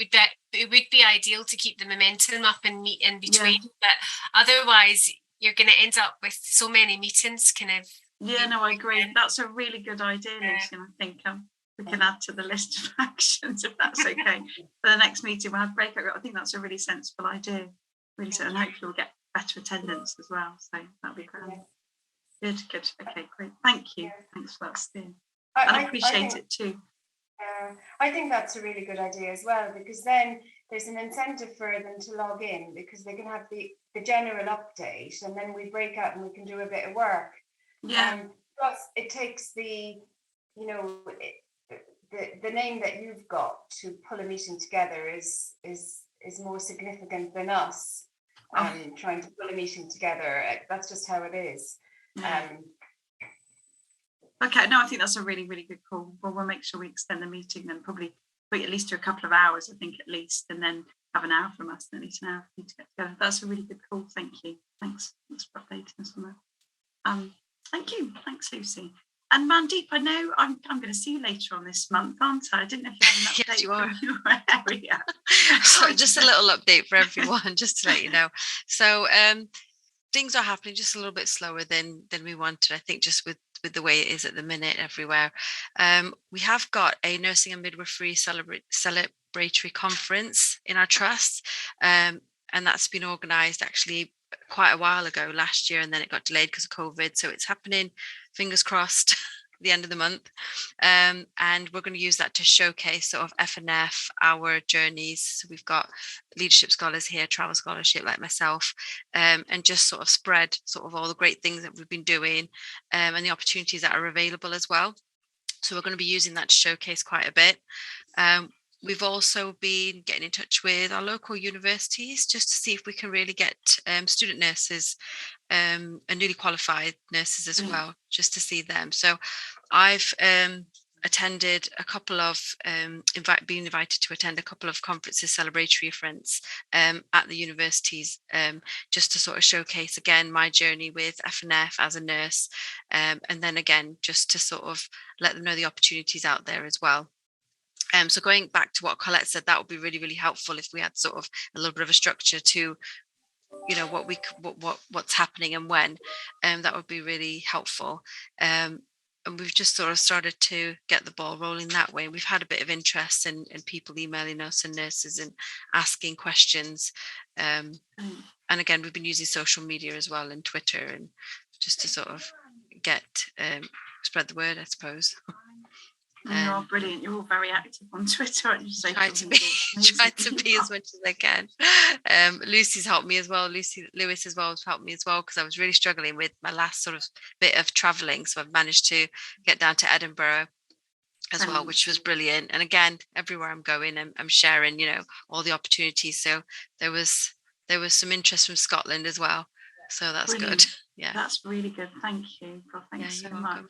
would be ideal to keep the momentum up and meet in between, but otherwise you're going to end up with so many meetings kind of. Yeah, no, I agree. That's a really good idea, Lucy, and I think we can add to the list of actions if that's okay. For the next meeting, we'll have breakout. I think that's a really sensible idea. Really, and hopefully we'll get better attendance as well. So that'll be great. Good. Okay, great. Thank you. Thanks for that, Steve. I appreciate it too. I think that's a really good idea as well, because then there's an incentive for them to log in, because they can have the general update, and then we break out and we can do a bit of work. Plus it takes the name that you've got to pull a meeting together is more significant than us trying to pull a meeting together. That's just how it is. Okay, no, I think that's a really, really good call. Well, we'll make sure we extend the meeting then, probably wait at least to a couple of hours, I think, at least, and then have an hour from us, and at least an hour for you to get together. That's a really good call. Thank you. Thanks for updating us on that. Thank you. Thanks, Lucy. And Mandeep, I know I'm going to see you later on this month, aren't I? I didn't know if you had an update. Yes, you are. From your area. So just a little update for everyone, just to let you know. So things are happening just a little bit slower than we wanted, I think, just with the way it is at the minute everywhere. We have got a nursing and midwifery celebratory conference in our trust, and that's been organised actually quite a while ago, last year, and then it got delayed because of COVID. So it's happening, fingers crossed, the end of the month, and we're going to use that to showcase sort of FNF, our journeys. So we've got leadership scholars here, travel scholarship like myself, and just sort of spread sort of all the great things that we've been doing, and the opportunities that are available as well. So we're going to be using that to showcase quite a bit. We've also been getting in touch with our local universities just to see if we can really get student nurses and newly qualified nurses as well, just to see them. So I've attended a couple of, been invited to attend a couple of conferences, celebratory events at the universities, just to sort of showcase again my journey with FNF as a nurse, and then again just to sort of let them know the opportunities out there as well. So going back to what Colette said, that would be really, really helpful if we had sort of a little bit of a structure to, what's happening and when, that would be really helpful. And we've just sort of started to get the ball rolling that way. We've had a bit of interest in people emailing us and nurses and asking questions. And again, we've been using social media as well, and Twitter, and just to sort of get spread the word, I suppose. You are brilliant. You're all very active on Twitter, aren't you? Try to be as much as I can. Lucy's helped me as well. Lucy Lewis as well has helped me as well, because I was really struggling with my last sort of bit of traveling. So I've managed to get down to Edinburgh as well, which was brilliant. And again, everywhere I'm going, I'm sharing, all the opportunities. So there was some interest from Scotland as well. So that's good. Yeah. That's really good. Thank you. God, thanks so much. Welcome.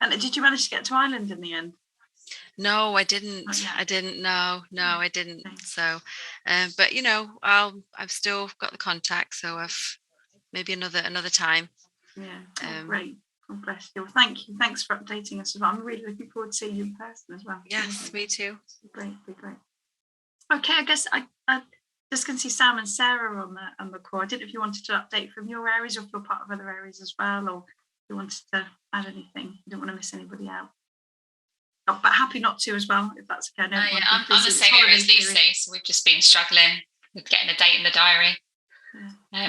And did you manage to get to Ireland in the end? No, I didn't. I didn't. No, I didn't. So, but I've still got the contact. So I've maybe another time. Yeah. Great. God bless you. Well, thank you. Thanks for updating us as well. I'm really looking forward to seeing you in person as well. Yes, me too. Great. Okay, I guess I just can see Sam and Sarah on the call. I didn't know if you wanted to update from your areas, or if you're part of other areas as well, or if you wanted to add anything. You don't want to miss anybody out. Oh, but happy not to as well, if that's okay. I'm the same area as Lucy, so we've just been struggling with getting a date in the diary.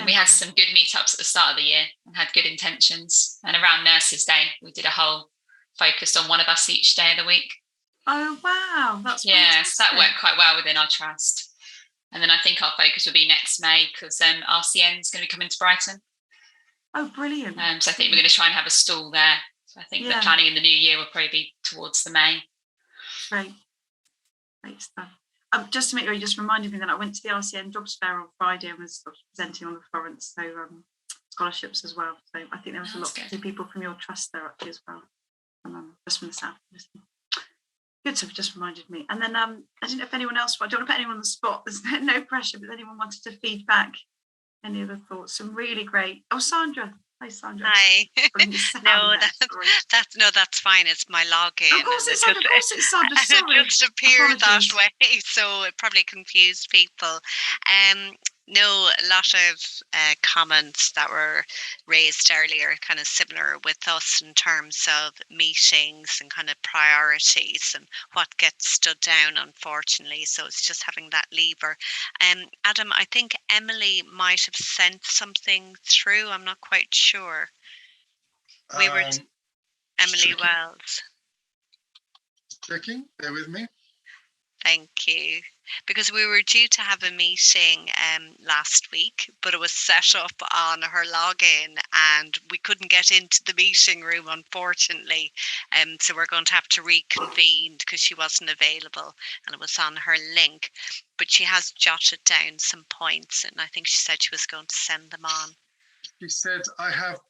We had some good meetups at the start of the year and had good intentions. And around Nurses Day, we did a whole focused on one of us each day of the week. Oh, wow. That's fantastic. So that worked quite well within our trust. And then I think our focus will be next May, because RCN is going to be coming to Brighton. Oh, brilliant. So I think we're going to try and have a stall there. So I think the planning in the new year will probably be towards the May. Great stuff. Just to make sure, you just reminded me that I went to the RCN Jobs Fair on Friday and was presenting on the Florence, so scholarships as well. So I think there was a lot of people from your trust there actually as well, just from the south. Good to have just reminded me. And then I didn't know if anyone else, I don't want to put anyone on the spot, there's no pressure, but anyone wanted to feed back any other thoughts? Some really great. Oh, Sandra. Hi, Sandra. Hi. That's fine. It's my login. Of course it's Sandra. Sorry. It just appeared that way, so it probably confused people. No, a lot of comments that were raised earlier, kind of similar with us in terms of meetings and kind of priorities and what gets stood down, unfortunately. So it's just having that lever. Adam, I think Emily might have sent something through. I'm not quite sure. We were Emily Wells. Checking, bear with me. Thank you. Because we were due to have a meeting last week, but it was set up on her login and we couldn't get into the meeting room, unfortunately. So we're going to have to reconvene because she wasn't available and it was on her link. But she has jotted down some points and I think she said she was going to send them on. She said, I have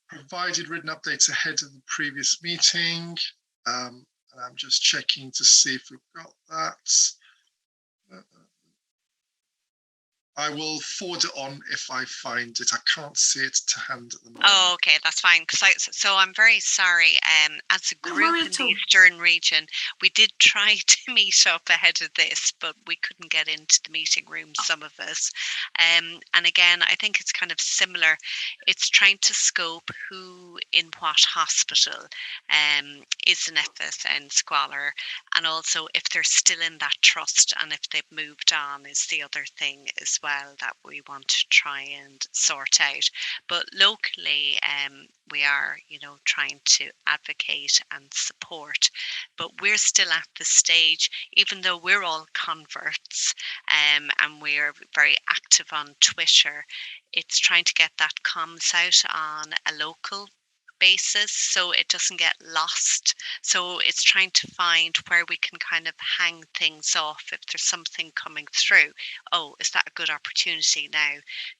provided written updates ahead of the previous meeting. And I'm just checking to see if we've got that. I will forward it on if I find it. I can't see it to hand at the moment. Oh, okay, that's fine. So I'm very sorry. As a group in the Eastern region, we did try to meet up ahead of this, but we couldn't get into the meeting room, some of us. And again, I think it's kind of similar. It's trying to scope who in what hospital is an FSN scholar, and also if they're still in that trust and if they've moved on is the other thing as well that we want to try and sort out. But locally, we are, trying to advocate and support. But we're still at the stage, even though we're all converts and we're very active on Twitter, it's trying to get that comms out on a local basis so it doesn't get lost. So it's trying to find where we can kind of hang things off if there's something coming through. Oh, is that a good opportunity now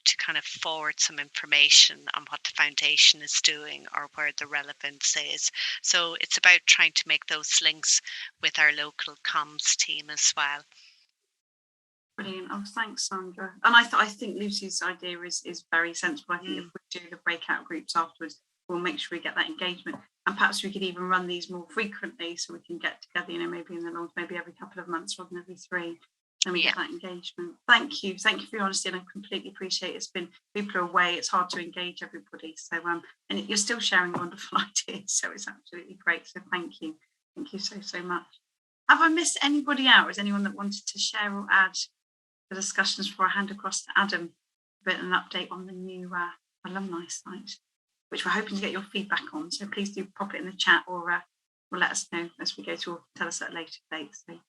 to kind of forward some information on what the foundation is doing or where the relevance is? So it's about trying to make those links with our local comms team as well. Brilliant. Oh, thanks, Sandra. And I think Lucy's idea is very sensible. I think if we do the breakout groups afterwards, we'll make sure we get that engagement, and perhaps we could even run these more frequently so we can get together, maybe in the long, maybe every couple of months rather than every 3, and we get that engagement. Thank you for your honesty, and I completely appreciate it. It's been, people are away, it's hard to engage everybody, so and you're still sharing wonderful ideas, so it's absolutely great. So thank you so much. Have I missed anybody out? Is anyone that wanted to share or add the discussions before I hand across to Adam, a bit of an update on the new alumni site, which we're hoping to get your feedback on. So please do pop it in the chat or will let us know as we go to, or tell us at a later date. So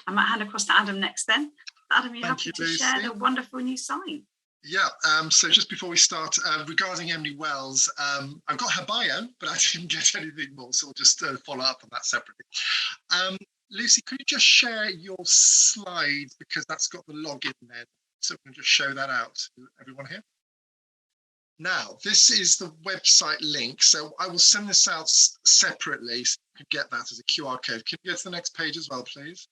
I might hand across to Adam next then. Adam, you're happy to share the wonderful new site? Yeah, so just before we start, regarding Emily Wells, I've got her bio, but I didn't get anything more, so we'll just follow up on that separately. Lucy, could you just share your slide, because that's got the login there, so we can just show that out to everyone here. Now, this is the website link, so I will send this out separately, so you can get that as a QR code. Can you go to the next page as well, please?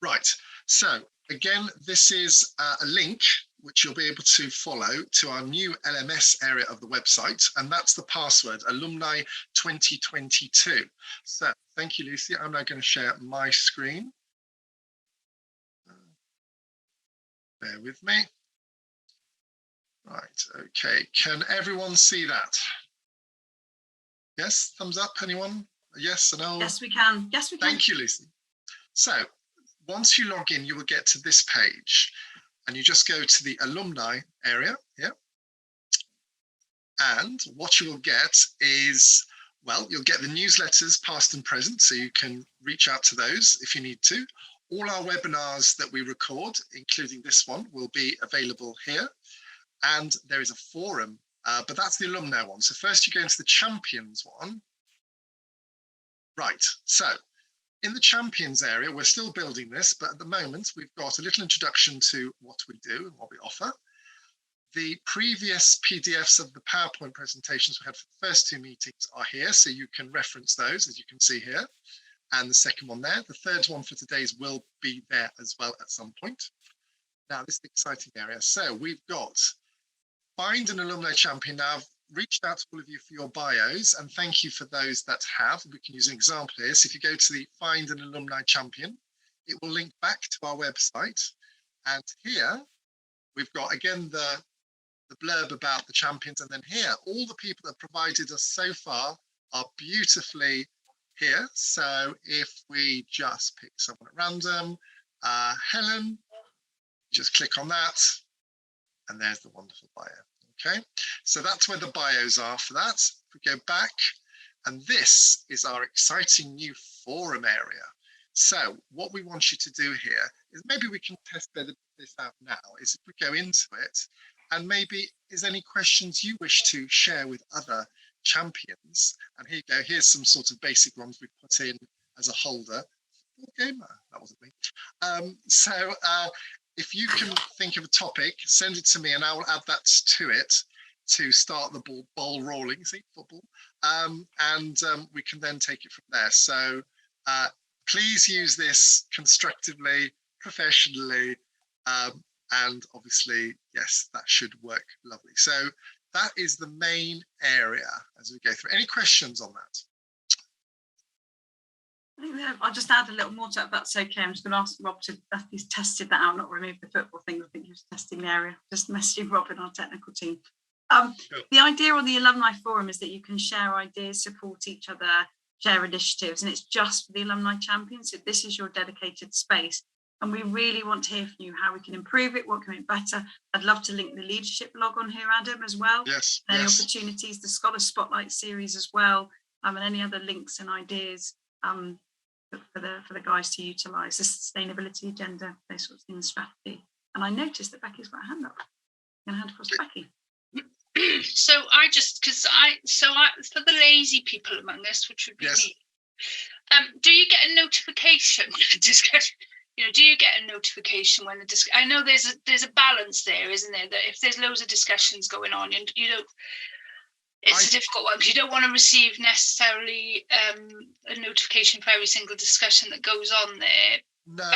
Right, so again, this is a link which you'll be able to follow to our new LMS area of the website, and that's the password, Alumni 2022. So thank you, Lucy. I'm now going to share my screen. Bear with me. Right, okay. Can everyone see that? Yes, thumbs up, anyone? Yes, or no? Yes, we can. Yes, we can. Thank you, Lucy. So once you log in, you will get to this page, and you just go to the alumni area here. And what you will get is, well, you'll get the newsletters past and present, so you can reach out to those if you need to. All our webinars that we record, including this one, will be available here. And there is a forum, but that's the alumni one. So first you go into the champions one. Right, so in the champions area, we're still building this, but at the moment we've got a little introduction to what we do and what we offer. The previous PDFs of the PowerPoint presentations we had for the first two meetings are here, so you can reference those, as you can see here. And the second one there. The third one for today's will be there as well at some point. Now, this is the exciting area. So we've got Find an Alumni Champion. Now, I've reached out to all of you for your bios, and thank you for those that have. We can use an example here. So if you go to the Find an Alumni Champion, it will link back to our website. And here we've got, again, the blurb about the champions. And then here, all the people that provided us so far are beautifully here. So if we just pick someone at random, Helen, just click on that. And there's the wonderful bio. Okay, so that's where the bios are for that. If we go back, and this is our exciting new forum area. So what we want you to do here is, maybe we can test this out now, is if we go into it, and maybe is any questions you wish to share with other champions. And here you go, here's some sort of basic ones we put in as a holder. Gamer, that wasn't me. If you can think of a topic, send it to me and I will add that to it to start the ball rolling, see, football. We can then take it from there. So please use this constructively, professionally, and obviously, yes, that should work lovely. So that is the main area as we go through. Any questions on that? I think I'll just add a little more to it, if that's okay. I'm just going to ask Rob to, he's tested that out, not remove the football thing. I think he was testing the area, just messaging Rob in our technical team. Sure. The idea on the alumni forum is that you can share ideas, support each other, share initiatives, and it's just for the alumni champions. So this is your dedicated space. And we really want to hear from you how we can improve it, what can make better. I'd love to link the leadership blog on here, Adam, as well. Yes. Any opportunities, the Scholar Spotlight series as well, and any other links and ideas for the guys to utilise, the sustainability agenda, those sorts of things, strategy. And I noticed that Becky's got a hand up. I'm going to hand across to Becky. So for the lazy people among us, which would be me, do you get a notification? Do you get a notification when I know there's a balance there, isn't there? That if there's loads of discussions going on, and you don't. It's a difficult one because you don't want to receive necessarily a notification for every single discussion that goes on there. No,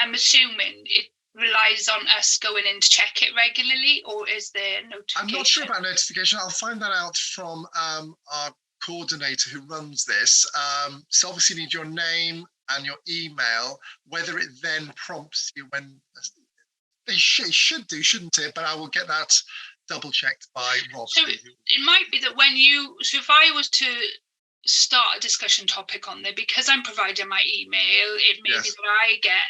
I'm assuming it relies on us going in to check it regularly, or is there notification? I'm not sure about notification. I'll find that out from our coordinator who runs this. So obviously you need your name and your email, whether it then prompts you when it should do, shouldn't it? But I will get that double checked by Rob. So it might be that so if I was to start a discussion topic on there, because I'm providing my email, it may be that I get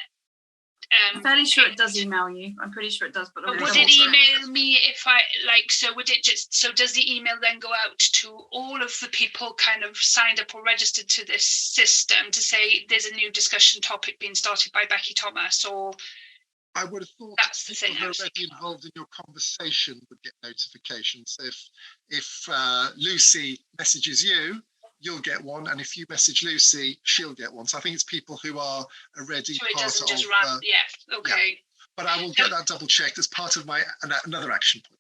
I'm fairly sure it does email you. I'm pretty sure it does, but would it email me if I would it just, so does the email then go out to all of the people kind of signed up or registered to this system to say there's a new discussion topic being started by Becky Thomas, or? I would have thought that's the thing people who are already involved in your conversation would get notifications. If Lucy messages you, you'll get one, and if you message Lucy, she'll get one. So I think it's people who are already so it part doesn't just of. run. Yeah, okay. Yeah. But I will get that double checked as part of my another action point.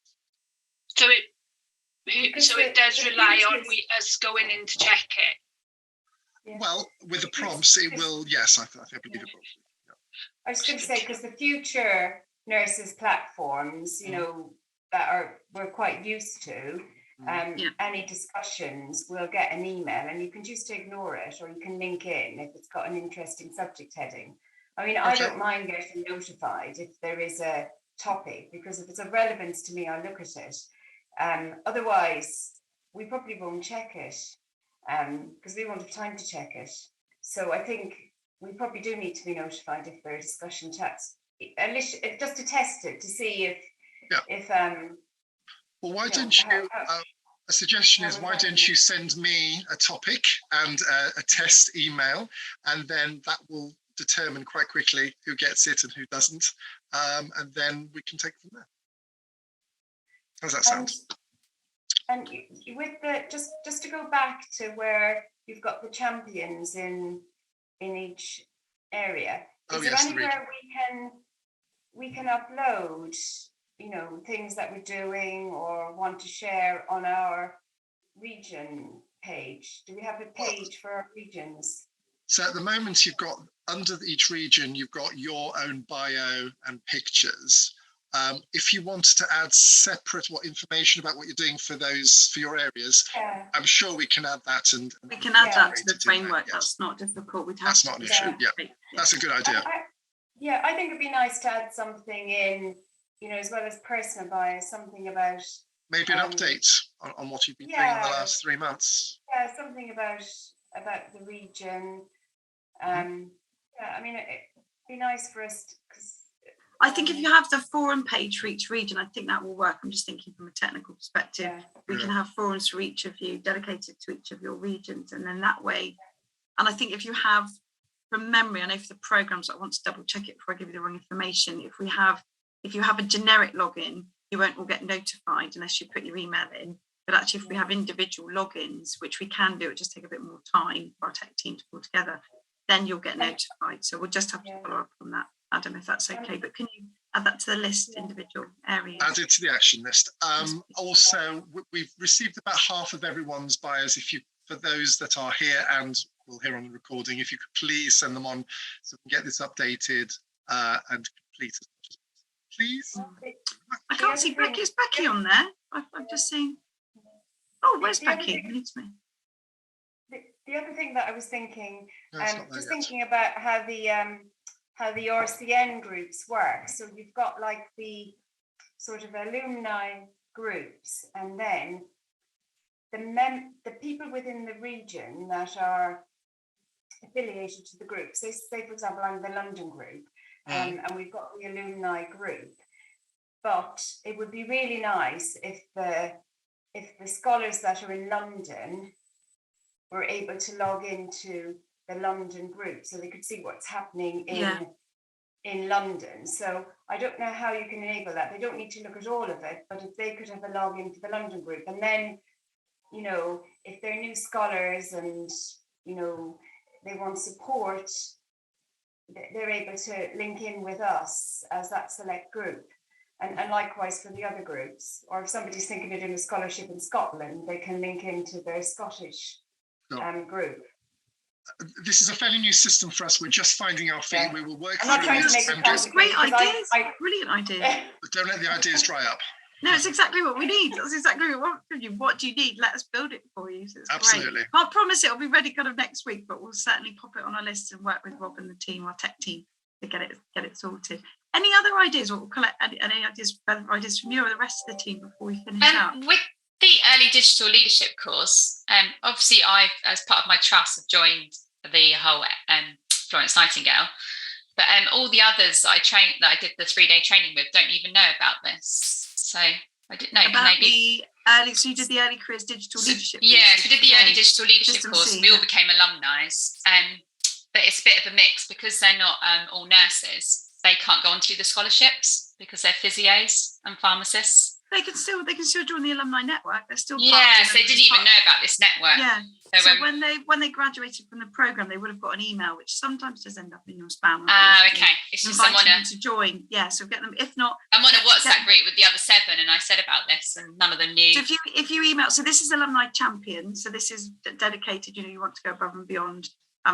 So it does rely on us going in to check it. Yeah. Well, with the prompts, it will. Yes, I believe it will. I was going to say, because the future nurses platforms, you know, that we're quite used to, any discussions will get an email, and you can just ignore it, or you can link in if it's got an interesting subject heading. I mean, I don't mind getting notified if there is a topic, because if it's of relevance to me, I look at it. Otherwise, we probably won't check it because we won't have time to check it. So I think we probably do need to be notified if there are discussion chats, at least just to test it, to see if well, why don't you, a suggestion is, why don't you send me a topic and a test email, and then that will determine quite quickly who gets it and who doesn't, and then we can take it from there. How does that sound? And with the just to go back to where you've got the champions in each area, is there anywhere we can upload, you know, things that we're doing or want to share on our region page? Do we have a page for our regions? So at the moment, you've got under each region, you've got your own bio and pictures. If you want to add separate information about what you're doing for your areas, I'm sure we can add that. And we can add that to the framework. That's not difficult. That's not an issue. Yeah, that's a good idea. I think it'd be nice to add something in, you know, as well as personal bias, something about maybe an update on what you've been doing in the last 3 months. Yeah, something about the region. I mean, it'd be nice for us because. I think if you have the forum page for each region, I think that will work. I'm just thinking from a technical perspective. We can have forums for each of you, dedicated to each of your regions, and then that way. And I think if you have, from memory, I know for the programs, I want to double check it before I give you the wrong information. If you have a generic login, you won't all get notified unless you put your email in. But actually, if we have individual logins, which we can do, it just take a bit more time for our tech team to pull together, then you'll get notified. So we'll just have to follow up on that, Adam, if that's okay. But can you add that to the list, individual areas? Add it to the action list. Also, we've received about half of everyone's bios. For those that are here and will hear on the recording, if you could please send them on so we can get this updated and complete as much as possible. Please. I can't see Becky. Is Becky on there? I've just seen. Oh, where's Becky? The other thing that I was thinking, thinking about how the RCN groups work. So you've got like the sort of alumni groups, and then the people within the region that are affiliated to the group. So say, for example, I'm the London group, and we've got the alumni group. But it would be really nice if the scholars that are in London were able to log into the London group so they could see what's happening in London. So I don't know how you can enable that. They don't need to look at all of it, but if they could have a login to the London group, and then, you know, if they're new scholars and, you know, they want support, they're able to link in with us as that select group. And likewise for the other groups, or if somebody's thinking of doing a scholarship in Scotland, they can link into their Scottish group. This is a fairly new system for us. We're just finding our feet. We will work through this. That's great ideas. Brilliant idea. But don't let the ideas dry up. No, it's exactly what we need. That's exactly what we want from you. What do you need? Let us build it for you. So it's absolutely great. Can't promise it'll be ready kind of next week, but we'll certainly pop it on our list and work with Rob and the team, our tech team, to get it sorted. Any other ideas? We'll collect any ideas from you or the rest of the team before we finish out. With the early digital leadership course, obviously I've, as part of my trust, have joined the whole Florence Nightingale. But all the others that I did the 3-day training with don't even know about this. So I didn't know. About the early, so you did the early careers digital leadership. Yeah, so we did the early digital leadership course. We all became alumni. But it's a bit of a mix because they're not all nurses. They can't go on to the scholarships because they're physios and pharmacists. They can still join the alumni network. They're still so they didn't even know about this network. Yeah. So when they graduated from the program, they would have got an email, which sometimes does end up in your spam. Okay. It's just someone to join. Yeah. So get them. If not, I'm on a WhatsApp group with the other 7, and I said about this, and none of them knew. So if you email, so this is Alumni Champion. So this is dedicated. You want to go above and beyond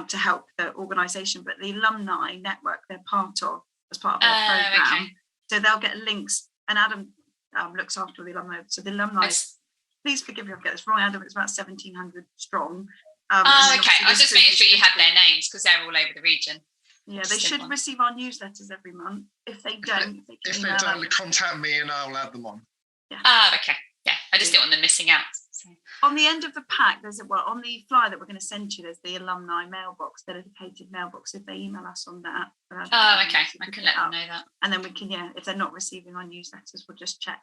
to help the organisation, but the alumni network they're part of as part of their program. Okay. So they'll get links, and Adam looks after the alumni. So the alumni, please forgive me if I get this wrong, Adam, it's about 1,700 strong. Okay. I was just making sure you had their names because they're all over the region. Yeah, they should receive our newsletters every month. If they don't, if they don't, contact me and I'll add them on. Yeah. Okay. Yeah, I just didn't want them missing out. So. On the end of the pack, on the flyer that we're going to send you, there's the alumni mailbox, dedicated mailbox. If they email us on that. Okay. I can let them know that. And then we can, if they're not receiving our newsletters, we'll just check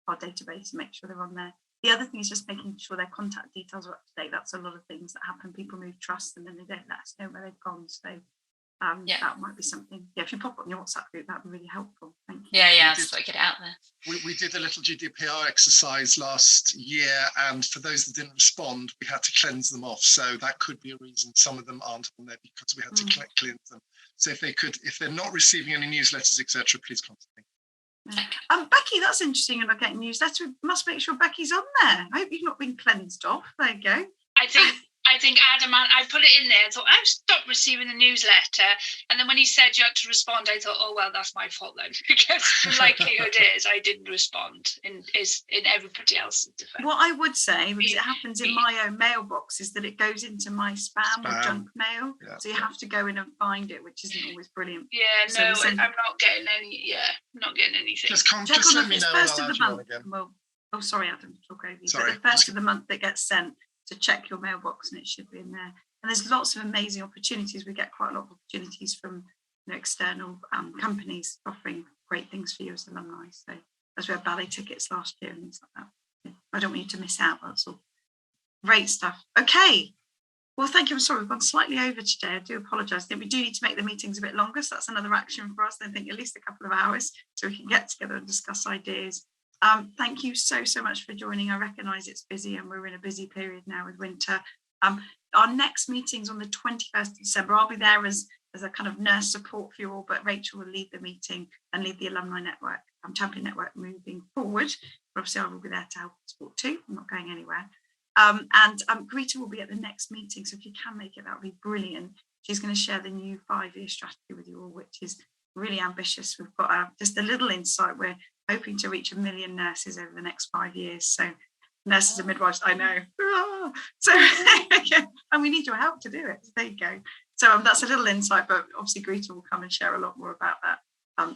our database and make sure they're on there. The other thing is just making sure their contact details are up to date. That's a lot of things that happen. People move trust and then they don't let us know where they've gone. So that might be something. Yeah, if you pop on your WhatsApp group, that'd be really helpful. Thank you. Yeah, just get it out there. We did a little GDPR exercise last year, and for those that didn't respond, we had to cleanse them off. So that could be a reason some of them aren't on there because we had to cleanse them. So if they're not receiving any newsletters, etc., please contact me. Becky, that's interesting. You're not getting newsletter. We must make sure Becky's on there. I hope you've not been cleansed off. There you go. I think Adam, I put it in there. I thought I've stopped receiving the newsletter, and then when he said you had to respond, I thought, oh well, that's my fault then, because the likelihood is I didn't respond in everybody else's defence. What I would say, because it happens in my own mailbox, is that it goes into my spam or junk mail, so you have to go in and find it, which isn't always brilliant. Yeah, I'm not getting any. Yeah, I'm not getting anything. Just let me know. First of the month. Well, sorry, Adam, talk over you. Sorry, but the first of the month that gets sent. To check your mailbox and it should be in there. And there's lots of amazing opportunities. We get quite a lot of opportunities from external companies offering great things for you as alumni. So as we had ballet tickets last year and things like that. Yeah. I don't want you to miss out. That's all. Great stuff. Okay. Well, thank you. I'm sorry, we've gone slightly over today. I do apologise. I think we do need to make the meetings a bit longer. So that's another action for us. I think at least a couple of hours so we can get together and discuss ideas. Thank you so much for joining. I recognise it's busy and we're in a busy period now with winter. Our next meeting's on the 21st of December. I'll be there as a kind of nurse support for you all, but Rachel will lead the meeting and lead the alumni network, champion network moving forward. But obviously I will be there to help support too. I'm not going anywhere. And Greta will be at the next meeting. So if you can make it, that would be brilliant. She's going to share the new 5-year strategy with you all, which is really ambitious. We've got just a little insight. We're hoping to reach 1 million nurses over the next 5 years. So nurses and midwives, I know. So and we need your help to do it. So there you go. So that's a little insight, but obviously Greta will come and share a lot more about that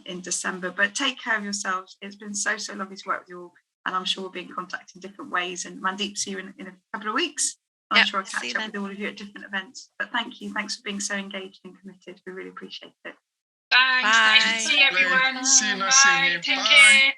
in December. But take care of yourselves. It's been so lovely to work with you all. And I'm sure we'll be in contact in different ways. And Mandeep, see you in a couple of weeks. I'm sure I'll catch up with all of you at different events. But thank you. Thanks for being so engaged and committed. We really appreciate it. Thanks. Nice to see everyone. See you. Nice seeing you. Take care.